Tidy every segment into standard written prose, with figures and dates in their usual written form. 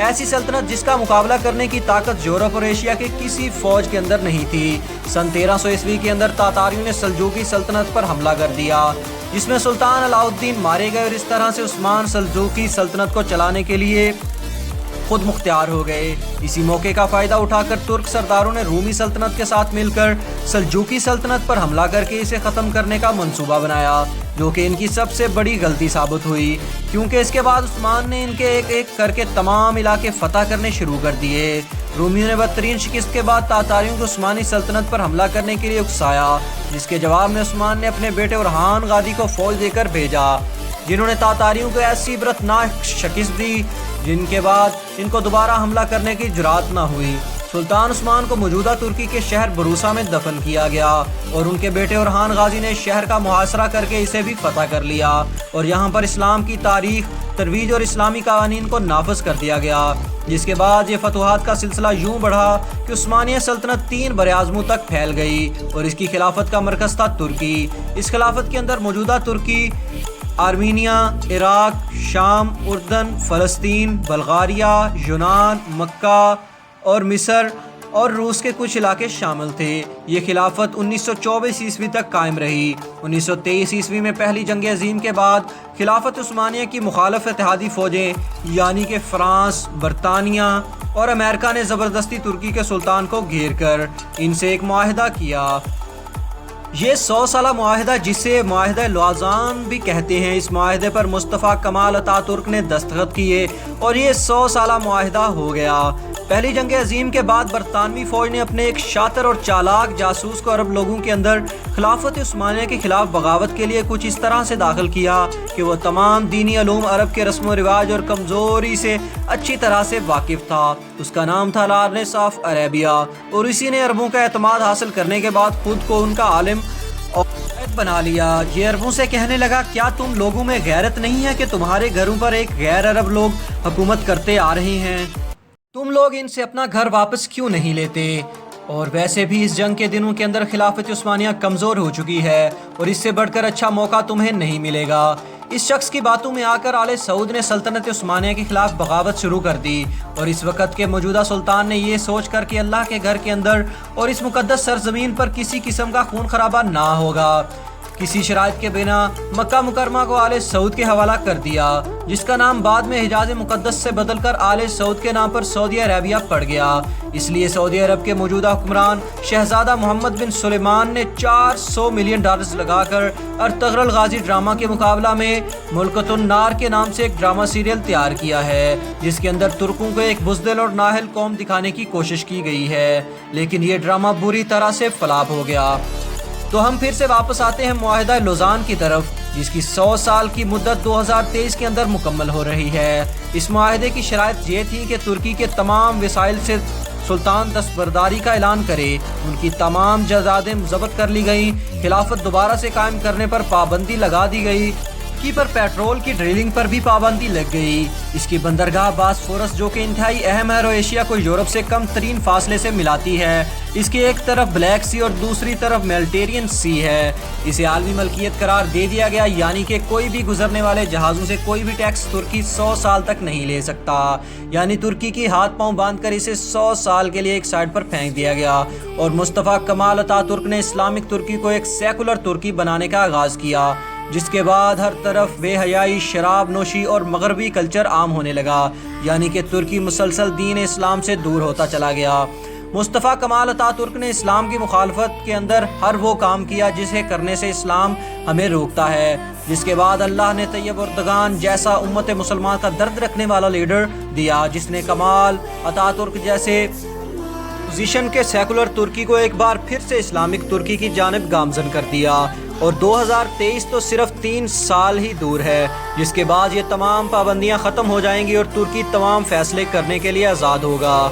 ایسی سلطنت جس کا مقابلہ کرنے کی طاقت یورپ اور ایشیا کے کسی فوج کے اندر نہیں تھی۔ سن 1300 عیسوی کے اندر تاتاریوں نے سلجوقی سلطنت پر حملہ کر دیا، جس میں سلطان علاء الدین مارے گئے اور اس طرح سے عثمان سلجوقی سلطنت کو چلانے کے لیے خود مختار ہو گئے۔ اسی موقع کا فائدہ اٹھا کر ترک سرداروں نے رومی سلطنت کے ساتھ مل کر سلجوقی سلطنت پر حملہ کر کے اسے ختم کرنے کا منصوبہ بنایا، جو کہ ان کی سب سے بڑی غلطی ثابت ہوئی، کیونکہ اس کے بعد عثمان نے ان کے ایک ایک کر کے تمام علاقے فتح کرنے شروع کر دیے۔ رومیوں نے بدترین شکست کے بعد تاتاریوں کو عثمانی سلطنت پر حملہ کرنے کے لیے اکسایا، جس کے جواب میں عثمان نے اپنے بیٹے اورحان غازی کو فوج دے کر بھیجا، جنہوں نے تاتاریوں کو ایسی عبرتناک شکست دی جن کے بعد ان کو دوبارہ حملہ کرنے کی جرات نہ ہوئی۔ سلطان عثمان کو موجودہ ترکی کے شہر بروسا میں دفن کیا گیا اور ان کے بیٹے اورحان غازی نے شہر کا محاصرہ کر کے اسے بھی فتح کر لیا اور یہاں پر اسلام کی تاریخ، ترویج اور اسلامی قوانین کو نافذ کر دیا گیا، جس کے بعد یہ فتوحات کا سلسلہ یوں بڑھا کہ عثمانیہ سلطنت 3 براعظموں تک پھیل گئی اور اس کی خلافت کا مرکز تھا ترکی۔ اس خلافت کے اندر موجودہ ترکی، آرمینیا، عراق، شام، اردن، فلسطین، بلغاریہ، یونان، مکہ اور مصر اور روس کے کچھ علاقے شامل تھے۔ یہ خلافت 1924 عیسوی تک قائم رہی۔ 1923 عیسوی میں پہلی جنگ عظیم کے بعد خلافت عثمانیہ کی مخالف اتحادی فوجیں یعنی کہ فرانس، برطانیہ اور امریکہ نے زبردستی ترکی کے سلطان کو گھیر کر ان سے ایک معاہدہ کیا۔ یہ 100 سالہ معاہدہ، جسے معاہدہ لوازان بھی کہتے ہیں، اس معاہدے پر مصطفیٰ کمال اتا ترک نے دستخط کیے اور یہ 100 سالہ معاہدہ ہو گیا۔ پہلی جنگ عظیم کے بعد برطانوی فوج نے اپنے ایک شاطر اور چالاک جاسوس کو عرب لوگوں کے اندر خلافت عثمانیہ کے خلاف بغاوت کے لیے کچھ اس طرح سے داخل کیا کہ وہ تمام دینی علوم، عرب کے رسم و رواج اور کمزوری سے اچھی طرح سے واقف تھا۔ اس کا نام تھا لارنس آف عربیہ اور اسی نے عربوں کا اعتماد حاصل کرنے کے بعد خود کو ان کا عالم بنا لیا۔ یہ عربوں سے کہنے لگا، کیا تم لوگوں میں غیرت نہیں ہے کہ تمہارے گھروں پر ایک غیر عرب لوگ حکومت کرتے آ رہے ہیں؟ تم لوگ ان سے اپنا گھر واپس کیوں نہیں لیتے؟ اور ویسے بھی اس جنگ کے دنوں کے اندر خلافت عثمانیہ کمزور ہو چکی ہے اور اس سے بڑھ کر اچھا موقع تمہیں نہیں ملے گا۔ اس شخص کی باتوں میں آ کر آل سعود نے سلطنت عثمانیہ کے خلاف بغاوت شروع کر دی اور اس وقت کے موجودہ سلطان نے یہ سوچ کر کہ اللہ کے گھر کے اندر اور اس مقدس سرزمین پر کسی قسم کا خون خرابہ نہ ہوگا، کسی شرائط کے بنا مکہ مکرمہ کو آل سعود کے حوالہ کر دیا، جس کا نام بعد میں حجاز مقدس سے بدل کر آل سعود کے نام پر سعودی عربیہ پڑ گیا۔ اس لیے سعودی عرب کے موجودہ حکمران شہزادہ محمد بن سلیمان نے $400 ملین لگا کر ارطغرل غازی ڈرامہ کے مقابلہ میں ملکۃ النار کے نام سے ایک ڈرامہ سیریل تیار کیا ہے، جس کے اندر ترکوں کو ایک بزدل اور نااہل قوم دکھانے کی کوشش کی گئی ہے، لیکن یہ ڈرامہ بری طرح سے فلاپ ہو گیا۔ تو ہم پھر سے واپس آتے ہیں معاہدہ لوزان کی طرف، جس کی 100 سال کی مدت 2023 کے اندر مکمل ہو رہی ہے۔ اس معاہدے کی شرائط یہ تھی کہ ترکی کے تمام وسائل سے سلطان دستبرداری کا اعلان کرے، ان کی تمام جائیدادیں ضبط کر لی گئیں، خلافت دوبارہ سے قائم کرنے پر پابندی لگا دی گئی، ترکی پر پیٹرول کی ڈرلنگ پر بھی پابندی لگ گئی۔ اس کی بندرگاہ باسفورس، جو کہ انتہائی اہم ہے اور ایشیا کو یورپ سے کم ترین فاصلے سے ملاتی ہے، اس کی ایک طرف بلیک سی اور دوسری طرف میڈیٹرینین سی ہے، اسے عالمی ملکیت قرار دے دیا گیا، یعنی کہ کوئی بھی گزرنے والے جہازوں سے کوئی بھی ٹیکس ترکی 100 سال تک نہیں لے سکتا، یعنی ترکی کی ہاتھ پاؤں باندھ کر اسے 100 سال کے لیے ایک سائڈ پر پھینک دیا گیا اور مصطفیٰ کمال اتا ترک نے اسلامک ترکی کو ایک سیکولر ترکی بنانے کا آغاز کیا، جس کے بعد ہر طرف بے حیائی، شراب نوشی اور مغربی کلچر عام ہونے لگا، یعنی کہ ترکی مسلسل دین اسلام سے دور ہوتا چلا گیا۔ مصطفیٰ کمال اتا ترک نے اسلام کی مخالفت کے اندر ہر وہ کام کیا جسے کرنے سے اسلام ہمیں روکتا ہے، جس کے بعد اللہ نے طیب اردگان جیسا امت مسلمان کا درد رکھنے والا لیڈر دیا، جس نے کمال اتا ترک جیسے پوزیشن کے سیکولر ترکی کو ایک بار پھر سے اسلامک ترکی کی جانب گامزن کر دیا۔ اور 2023 تو صرف 3 سال ہی دور ہے، جس کے بعد یہ تمام پابندیاں ختم ہو جائیں گی اور ترکی تمام فیصلے کرنے کے لیے آزاد ہوگا۔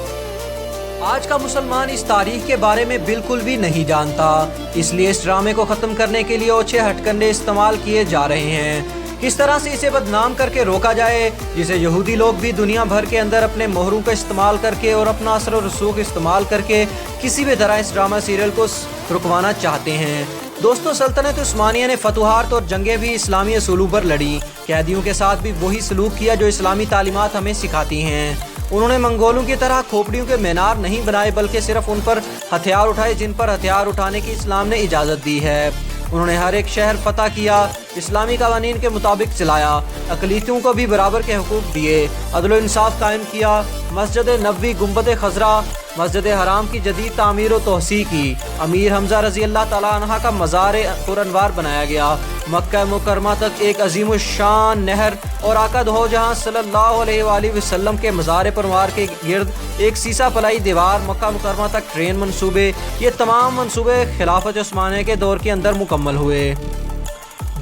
آج کا مسلمان اس تاریخ کے بارے میں بالکل بھی نہیں جانتا، اس لیے اس ڈرامے کو ختم کرنے کے لیے اوچھے ہتھ کنڈے استعمال کیے جا رہے ہیں، کس طرح سے اسے بدنام کر کے روکا جائے، جسے یہودی لوگ بھی دنیا بھر کے اندر اپنے مہروں کا استعمال کر کے اور اپنا اثر و رسوخ استعمال کر کے کسی بھی طرح اس ڈرامہ سیریل کو رکوانا چاہتے ہیں۔ دوستو، سلطنت عثمانیہ نے فتوحات اور جنگیں بھی اسلامی اصولوں پر لڑیں، قیدیوں کے ساتھ بھی وہی سلوک کیا جو اسلامی تعلیمات ہمیں سکھاتی ہیں۔ انہوں نے منگولوں کی طرح کھوپڑیوں کے مینار نہیں بنائے بلکہ صرف ان پر ہتھیار اٹھائے جن پر ہتھیار اٹھانے کی اسلام نے اجازت دی ہے۔ انہوں نے ہر ایک شہر فتح کیا، اسلامی قوانین کے مطابق چلایا، اقلیتوں کو بھی برابر کے حقوق دیے، عدل و انصاف قائم کیا، مسجد نبوی، گنبد خضرا، مسجد حرام کی جدید تعمیر و توسیع کی، امیر حمزہ رضی اللہ تعالیٰ عنہ کا مزار پرانوار بنایا گیا، مکہ مکرمہ تک ایک عظیم الشان نہر اور آقا دو جہاں صلی اللہ علیہ وآلہ وسلم کے مزار پرانوار کے گرد ایک سیسہ پلائی دیوار، مکہ مکرمہ تک ٹرین منصوبے، یہ تمام منصوبے خلافت عثمانیہ کے دور کے اندر مکمل ہوئے۔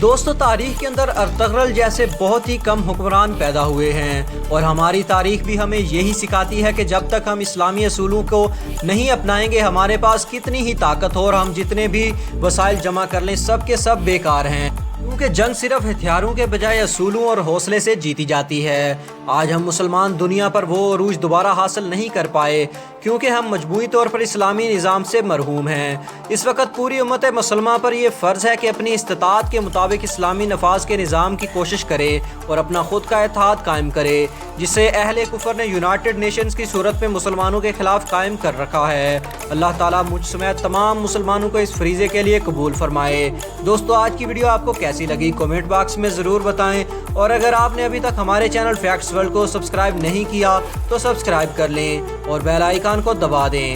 دوستو، تاریخ کے اندر ارطغرل جیسے بہت ہی کم حکمران پیدا ہوئے ہیں اور ہماری تاریخ بھی ہمیں یہی سکھاتی ہے کہ جب تک ہم اسلامی اصولوں کو نہیں اپنائیں گے ہمارے پاس کتنی ہی طاقت ہو اور ہم جتنے بھی وسائل جمع کر لیں سب کے سب بیکار ہیں، کیونکہ جنگ صرف ہتھیاروں کے بجائے اصولوں اور حوصلے سے جیتی جاتی ہے۔ آج ہم مسلمان دنیا پر وہ عروج دوبارہ حاصل نہیں کر پائے کیونکہ ہم مجموعی طور پر اسلامی نظام سے محروم ہیں۔ اس وقت پوری امت مسلمہ پر یہ فرض ہے کہ اپنی استطاعت کے مطابق اسلامی نفاذ کے نظام کی کوشش کرے اور اپنا خود کا اتحاد قائم کرے، جسے اہل کفر نے یونائٹڈ نیشنز کی صورت میں مسلمانوں کے خلاف قائم کر رکھا ہے۔ اللہ تعالیٰ مجھ سمیت تمام مسلمانوں کو اس فریضے کے لیے قبول فرمائے۔ دوستو، آج کی ویڈیو آپ کو کیسی لگی کمنٹ باکس میں ضرور بتائیں، اور اگر آپ نے ابھی تک ہمارے چینل فیکٹس ورلڈ کو سبسکرائب نہیں کیا تو سبسکرائب کر لیں اور بیل آئیکن کو دبا دیں۔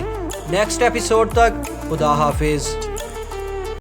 نیکسٹ ایپیسوڈ تک خدا حافظ۔